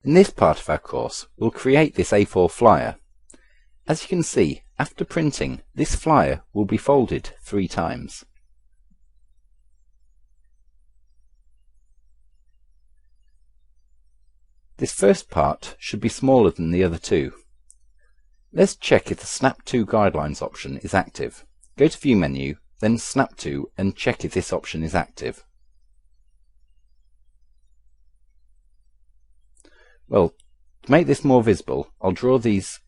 In this part of our course, we'll create this A4 flyer. As you can see, after printing, this flyer will be folded 3 times. This first part should be smaller than the other two. Let's check if the Snap to Guidelines option is active. Go to View menu, then Snap to, and check if this option is active. Well, to make this more visible, I'll draw these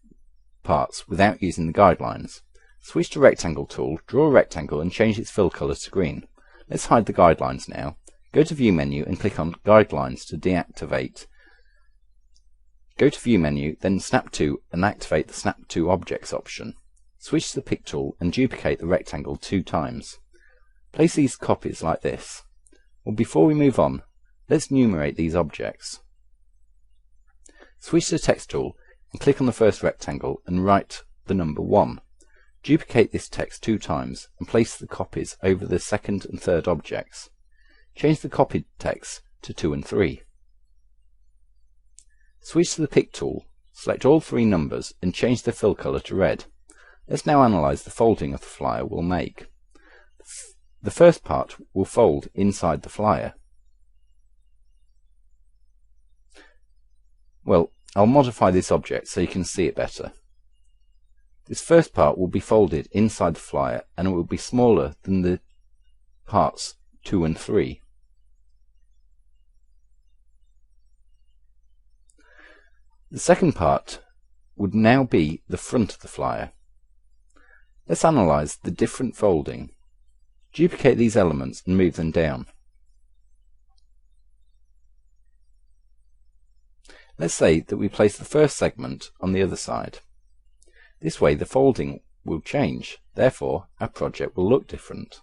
parts without using the guidelines. Switch to Rectangle tool, draw a rectangle and change its fill colour to green. Let's hide the guidelines now. Go to View menu and click on Guidelines to deactivate. Go to View menu, then Snap to and activate the Snap to Objects option. Switch to the Pick tool and duplicate the rectangle 2 times. Place these copies like this. Well, before we move on, let's numerate these objects. Switch to the Text tool and click on the first rectangle and write the number 1. Duplicate this text 2 times and place the copies over the second and third objects. Change the copied text to 2 and 3. Switch to the Pick tool, select all 3 numbers and change the fill colour to red. Let's now analyse the folding of the flyer we'll make. The first part will fold inside the flyer. Well, I'll modify this object so you can see it better. This first part will be folded inside the flyer and it will be smaller than the parts 2 and 3. The second part would now be the front of the flyer. Let's analyse the different folding. Duplicate these elements and move them down. Let's say that we place the first segment on the other side. This way the folding will change, therefore our project will look different.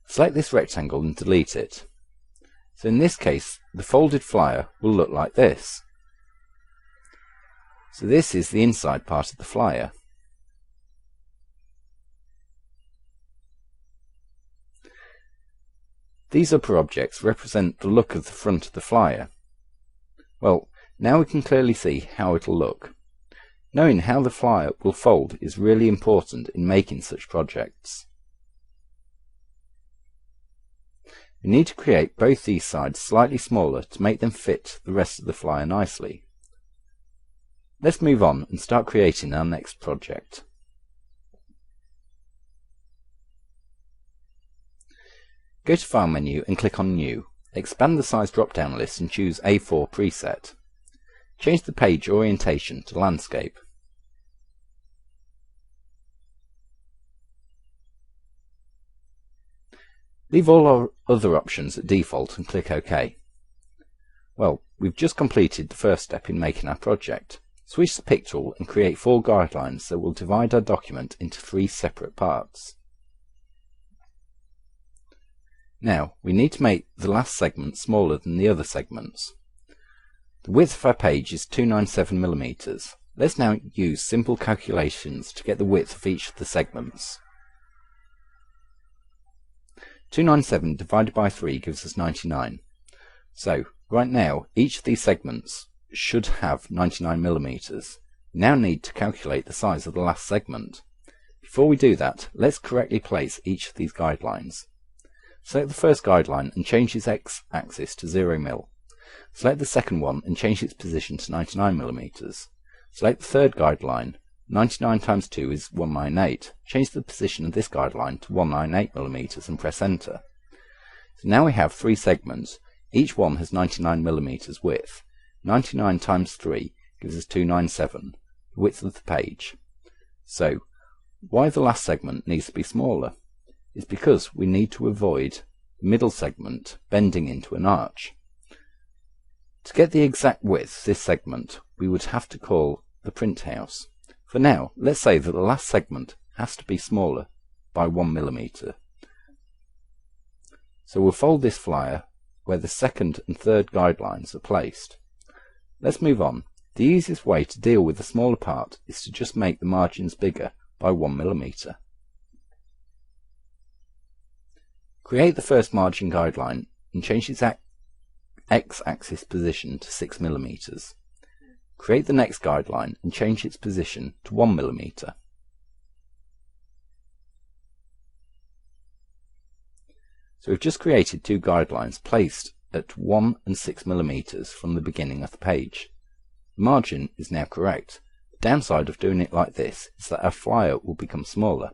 Select this rectangle and delete it. So in this case, the folded flyer will look like this. So this is the inside part of the flyer. These upper objects represent the look of the front of the flyer. Well, now we can clearly see how it'll look. Knowing how the flyer will fold is really important in making such projects. We need to create both these sides slightly smaller to make them fit the rest of the flyer nicely. Let's move on and start creating our next project. Go to File menu and click on New. Expand the size drop-down list and choose A4 preset. Change the page orientation to landscape. Leave all our other options at default and click OK. Well, we've just completed the first step in making our project. Switch the Pick tool and create 4 guidelines that will divide our document into 3 separate parts. Now, we need to make the last segment smaller than the other segments. The width of our page is 297mm. Let's now use simple calculations to get the width of each of the segments. 297 divided by 3 gives us 99. So, right now, each of these segments should have 99mm. We now need to calculate the size of the last segment. Before we do that, let's correctly place each of these guidelines. Select the first guideline and change its x-axis to 0mm. Select the second one and change its position to 99mm. Select the third guideline. 99 times 2 is 198. Change the position of this guideline to 198mm and press enter. So now we have 3 segments. Each one has 99mm width. 99 times 3 gives us 297, the width of the page. So, why the last segment needs to be smaller is because we need to avoid the middle segment bending into an arch. To get the exact width of this segment, we would have to call the print house. For now, let's say that the last segment has to be smaller by 1mm. So we'll fold this flyer where the second and third guidelines are placed. Let's move on. The easiest way to deal with the smaller part is to just make the margins bigger by 1mm. Create the first margin guideline and change its x-axis position to 6 mm. Create the next guideline and change its position to 1 mm. So we've just created two guidelines placed at 1 and 6 mm from the beginning of the page. The margin is now correct. The downside of doing it like this is that our flyer will become smaller.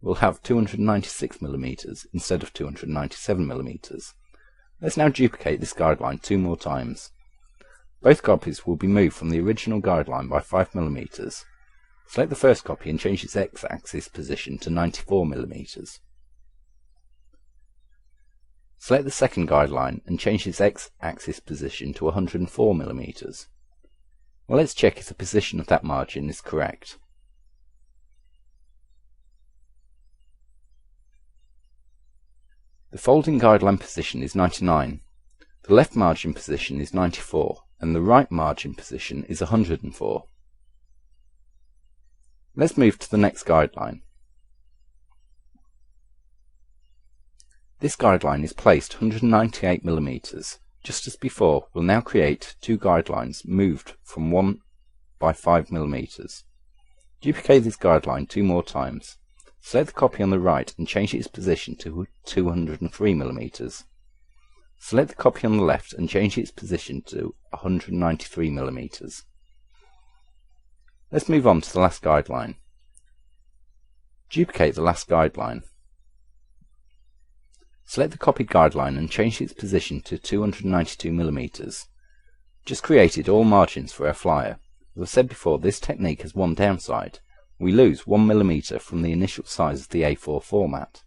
We'll have 296 mm instead of 297 mm. Let's now duplicate this guideline 2 more times. Both copies will be moved from the original guideline by 5 mm. Select the first copy and change its x-axis position to 94 mm. Select the second guideline and change its x-axis position to 104 mm. Well, let's check if the position of that margin is correct. The folding guideline position is 99, the left margin position is 94, and the right margin position is 104. Let's move to the next guideline. This guideline is placed 198 mm. Just as before, we'll now create two guidelines moved from 1 by 5 mm. Duplicate this guideline 2 more times. Select the copy on the right and change its position to 203 mm. Select the copy on the left and change its position to 193 mm. Let's move on to the last guideline. Duplicate the last guideline. Select the copied guideline and change its position to 292 mm. Just created all margins for our flyer. As I said before, this technique has one downside. We lose 1 mm from the initial size of the A4 format.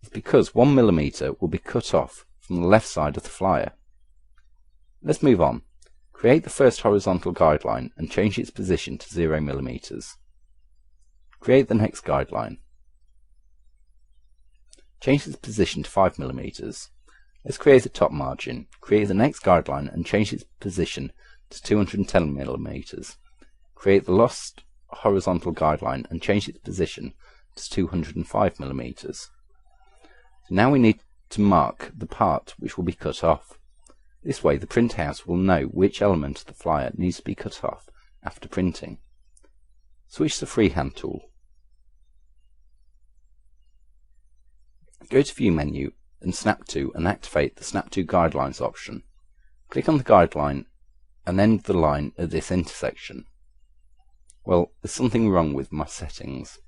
It's because 1 mm will be cut off from the left side of the flyer. Let's move on. Create the first horizontal guideline and change its position to 0 mm. Create the next guideline. Change its position to 5 mm. Let's create a top margin. Create the next guideline and change its position to 210 mm. Create the last horizontal guideline and change its position to 205 mm. So now we need to mark the part which will be cut off. This way the print house will know which element of the flyer needs to be cut off after printing. Switch to the freehand tool. Go to View menu and Snap to and activate the Snap to Guidelines option. Click on the guideline and end the line at this intersection. Well, there's something wrong with my settings.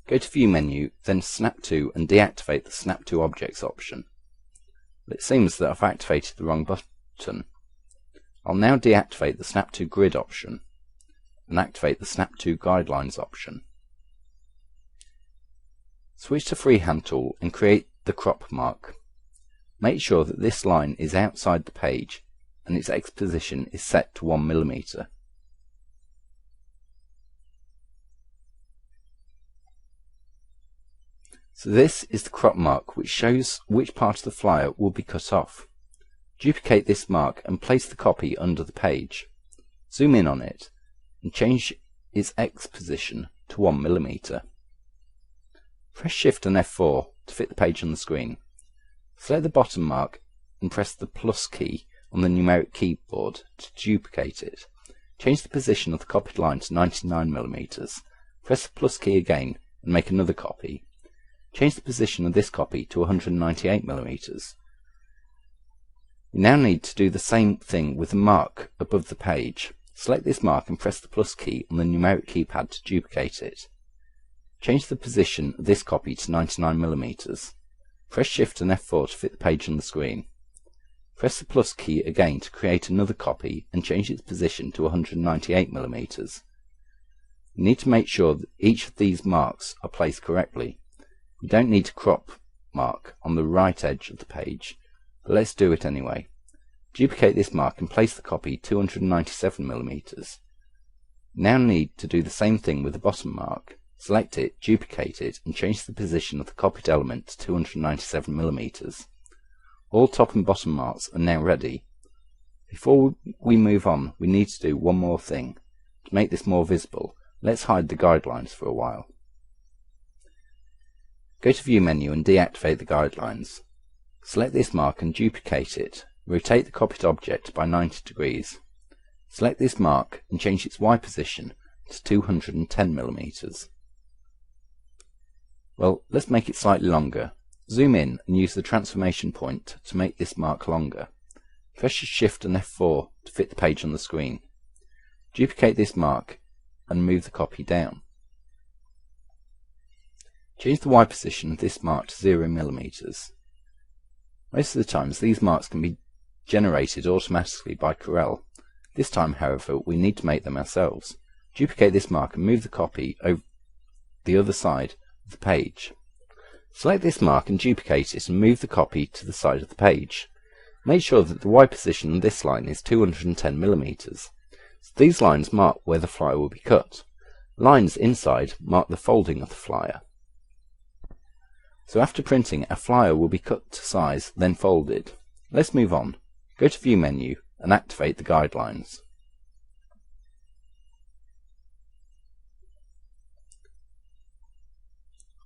Go to View menu, then Snap to and deactivate the Snap to Objects option. It seems that I've activated the wrong button. I'll now deactivate the Snap to Grid option and activate the Snap to Guidelines option. Switch to Freehand tool and create the crop mark. Make sure that this line is outside the page and its X position is set to 1 mm. So this is the crop mark which shows which part of the flyer will be cut off. Duplicate this mark and place the copy under the page. Zoom in on it and change its X position to 1 mm. Press Shift and F4 to fit the page on the screen. Select the bottom mark and press the plus key on the numeric keyboard to duplicate it. Change the position of the copied line to 99 mm. Press the plus key again and make another copy. Change the position of this copy to 198 mm. You now need to do the same thing with the mark above the page. Select this mark and press the plus key on the numeric keypad to duplicate it. Change the position of this copy to 99 mm. Press Shift and F4 to fit the page on the screen. Press the plus key again to create another copy and change its position to 198 mm. You need to make sure that each of these marks are placed correctly. You don't need to crop mark on the right edge of the page, but let's do it anyway. Duplicate this mark and place the copy 297 mm. Now need to do the same thing with the bottom mark. Select it, duplicate it, and change the position of the copied element to 297 mm. All top and bottom marks are now ready. Before we move on, we need to do one more thing. To make this more visible, let's hide the guidelines for a while. go to View menu and deactivate the guidelines. Select this mark and duplicate it. Rotate the copied object by 90 degrees. Select this mark and change its Y position to 210 mm. Well, let's make it slightly longer. Zoom in and use the transformation point to make this mark longer. Press Shift and F4 to fit the page on the screen. Duplicate this mark and move the copy down. Change the Y position of this mark to 0 mm. Most of the times these marks can be generated automatically by Corel. This time, however, we need to make them ourselves. Duplicate this mark and move the copy over the other side of the page. Select this mark and duplicate it and move the copy to the side of the page. Make sure that the Y position on this line is 210 mm. So these lines mark where the flyer will be cut. Lines inside mark the folding of the flyer. So after printing, a flyer will be cut to size, then folded. Let's move on. Go to View menu and activate the guidelines.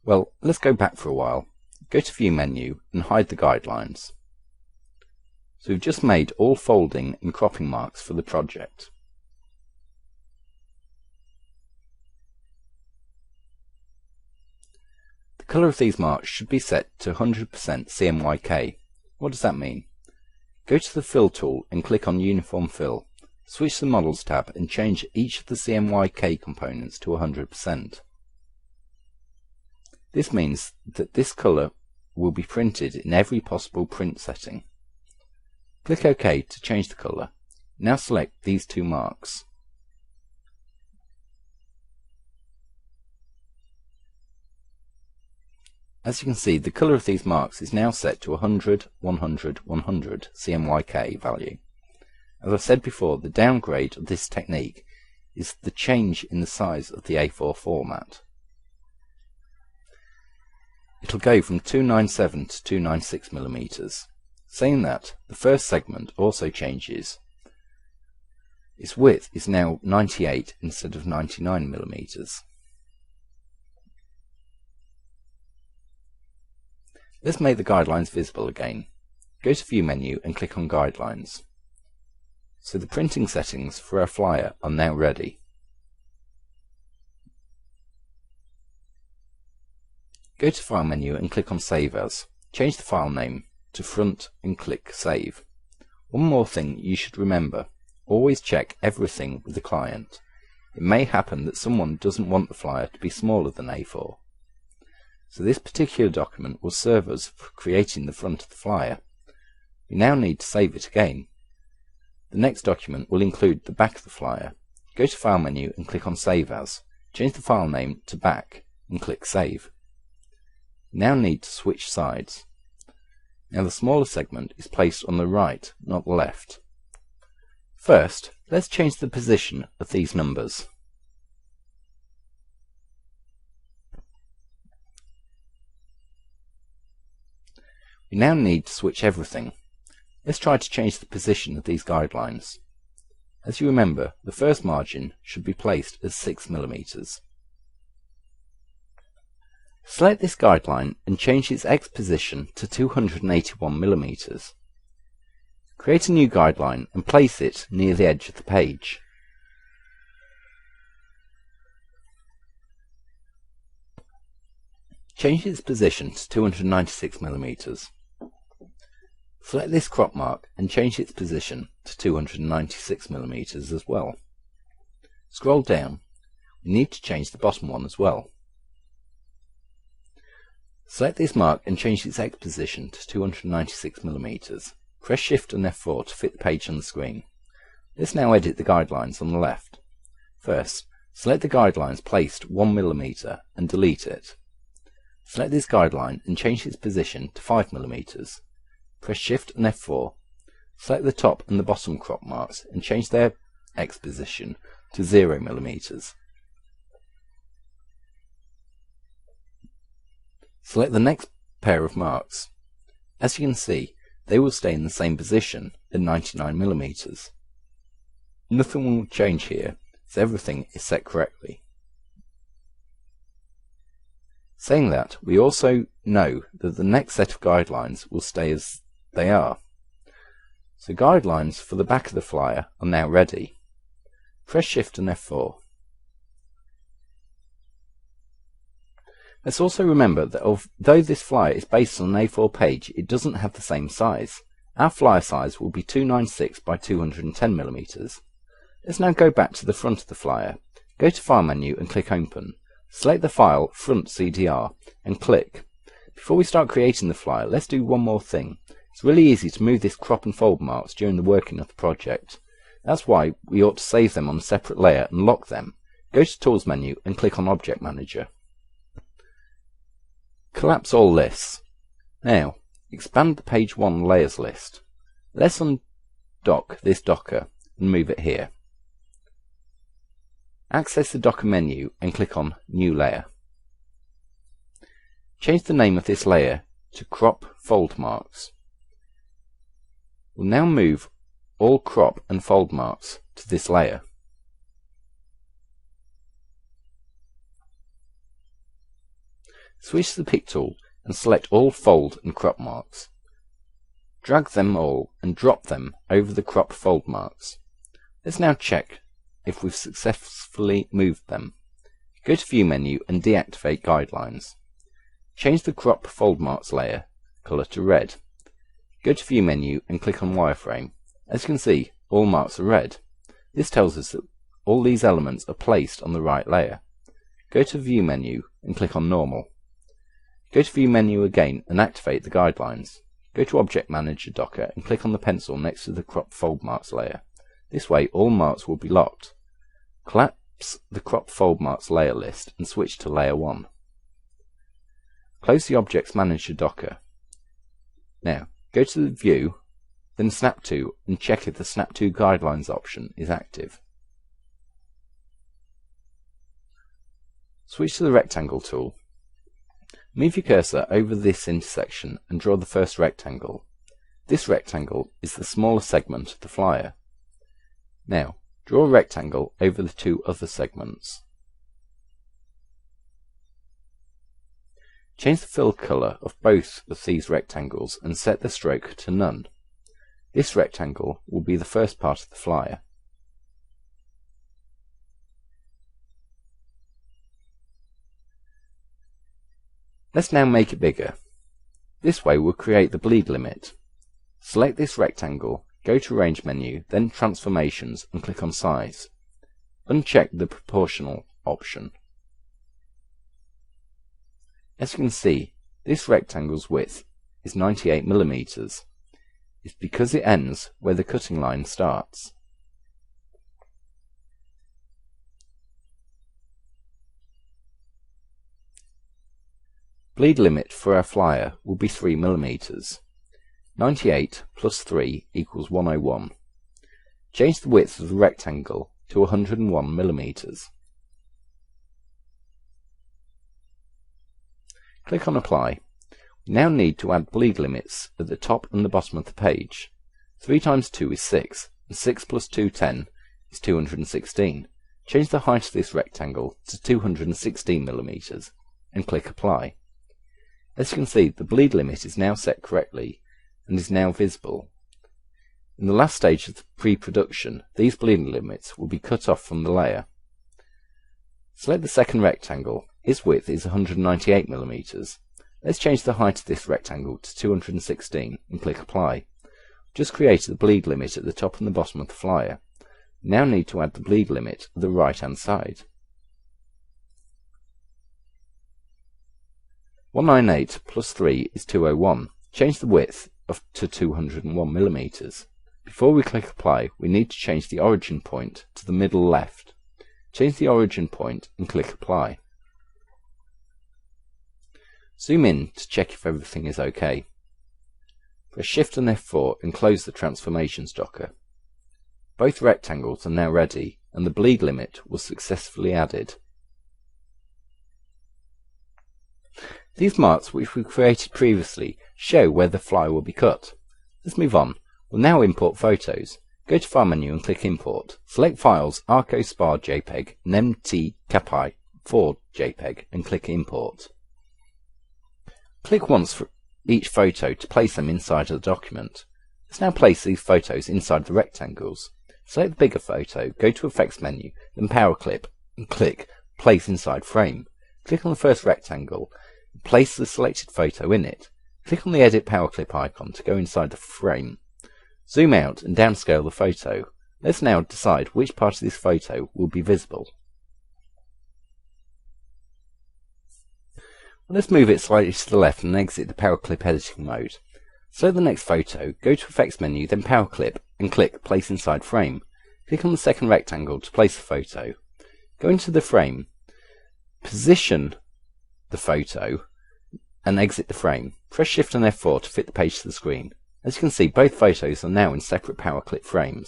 Well, let's go back for a while. Go to View menu and hide the guidelines. So we've just made all folding and cropping marks for the project. The colour of these marks should be set to 100% CMYK. What does that mean? Go to the Fill tool and click on Uniform Fill. Switch the Models tab and change each of the CMYK components to 100%. This means that this colour will be printed in every possible print setting. Click OK to change the colour. Now select these two marks. As you can see, the colour of these marks is now set to 100, 100, 100 CMYK value. As I said before, the downgrade of this technique is the change in the size of the A4 format. It'll go from 297 to 296 mm. Saying that, the first segment also changes. Its width is now 98 instead of 99 mm. Let's make the guidelines visible again. Go to View menu and click on Guidelines. So the printing settings for our flyer are now ready. Go to File menu and click on Save As. Change the file name to Front and click Save. One more thing you should remember. Always check everything with the client. It may happen that someone doesn't want the flyer to be smaller than A4. So this particular document will serve us for creating the front of the flyer. We now need to save it again. The next document will include the back of the flyer. Go to File menu and click on Save As. Change the file name to Back and click Save. We now need to switch sides. Now the smaller segment is placed on the right, not the left. First, let's change the position of these numbers. We now need to switch everything. Let's try to change the position of these guidelines. As you remember, the first margin should be placed at 6 mm. Select this guideline and change its X position to 281 mm. Create a new guideline and place it near the edge of the page. Change its position to 296 mm. Select this crop mark and change its position to 296 mm as well. Scroll down. We need to change the bottom one as well. Select this mark and change its X position to 296 mm. Press Shift and F4 to fit the page on the screen. Let's now edit the guidelines on the left. First, select the guidelines placed 1 mm and delete it. Select this guideline and change its position to 5 mm. Press Shift and F4. Select the top and the bottom crop marks and change their X position to 0 mm. Select the next pair of marks. As you can see, they will stay in the same position at 99 mm. Nothing will change here, as everything is set correctly. Saying that, we also know that the next set of guidelines will stay as they are. So guidelines for the back of the flyer are now ready. Press Shift and F4. Let's also remember that although this flyer is based on an A4 page, it doesn't have the same size. Our flyer size will be 296 by 210mm. Let's now go back to the front of the flyer. Go to File menu and click Open. Select the file Front CDR and click. Before we start creating the flyer, let's do one more thing. It's really easy to move this crop and fold marks during the working of the project. That's why we ought to save them on a separate layer and lock them. Go to Tools menu and click on Object Manager. Collapse all lists. Now, expand the Page 1 Layers list. Let's undock this docker and move it here. Access the Docker menu and click on New Layer. Change the name of this layer to Crop Fold Marks. We'll now move all crop and fold marks to this layer. Switch to the Pick tool and select all fold and crop marks. Drag them all and drop them over the crop fold marks. Let's now check if we've successfully moved them. Go to View menu and deactivate guidelines. Change the crop fold marks layer color to red. Go to View menu and click on Wireframe. As you can see, all marks are red. This tells us that all these elements are placed on the right layer. Go to View menu and click on Normal. Go to View menu again and activate the guidelines. Go to Object Manager Docker and click on the pencil next to the crop fold marks layer. This way all marks will be locked. Collapse the crop fold marks layer list and switch to layer 1. Close the Object Manager Docker. Now, go to the View, then Snap To and check if the Snap To Guidelines option is active. Switch to the Rectangle tool. Move your cursor over this intersection and draw the first rectangle. This rectangle is the smaller segment of the flyer. Now, draw a rectangle over the two other segments. Change the fill color of both of these rectangles and set the stroke to none. This rectangle will be the first part of the flyer. Let's now make it bigger. This way we'll create the bleed limit. Select this rectangle, go to Range menu, then Transformations and click on Size. Uncheck the Proportional option. As you can see, this rectangle's width is 98mm. It's because it ends where the cutting line starts. Bleed limit for our flyer will be 3mm. 98 plus 3 equals 101. Change the width of the rectangle to 101mm. Click on Apply. We now need to add bleed limits at the top and the bottom of the page. 3 times 2 is 6, and 6 plus 2, 10, is 216. Change the height of this rectangle to 216mm and click Apply. As you can see, the bleed limit is now set correctly and is now visible. In the last stage of the pre-production, these bleed limits will be cut off from the layer. Select the second rectangle. Its width is 198mm. Let's change the height of this rectangle to 216 and click Apply. Just created the bleed limit at the top and the bottom of the flyer. We now need to add the bleed limit at the right hand side. 198 plus 3 is 201. Change the width to 201mm. Before we click Apply, we need to change the origin point to the middle left. Change the origin point and click Apply. Zoom in to check if everything is OK. Press Shift and F4 and close the Transformations docker. Both rectangles are now ready and the bleed limit was successfully added. These marks which we created previously show where the flyer will be cut. Let's move on. We'll now import photos. Go to File menu and click Import. Select Files, ArcoSpar JPEG and MTCapi 4 JPEG and click Import. Click once for each photo to place them inside of the document. Let's now place these photos inside the rectangles. Select the bigger photo, go to Effects menu, then Power Clip, and click Place Inside Frame. Click on the first rectangle, and place the selected photo in it. Click on the Edit Power Clip icon to go inside the frame. Zoom out and downscale the photo. Let's now decide which part of this photo will be visible. Let's move it slightly to the left and exit the Power Clip editing mode. Select the next photo, go to Effects menu, then Power Clip, and click Place Inside Frame. Click on the second rectangle to place the photo. Go into the frame, position the photo, and exit the frame. Press Shift and F4 to fit the page to the screen. As you can see, both photos are now in separate Power Clip frames.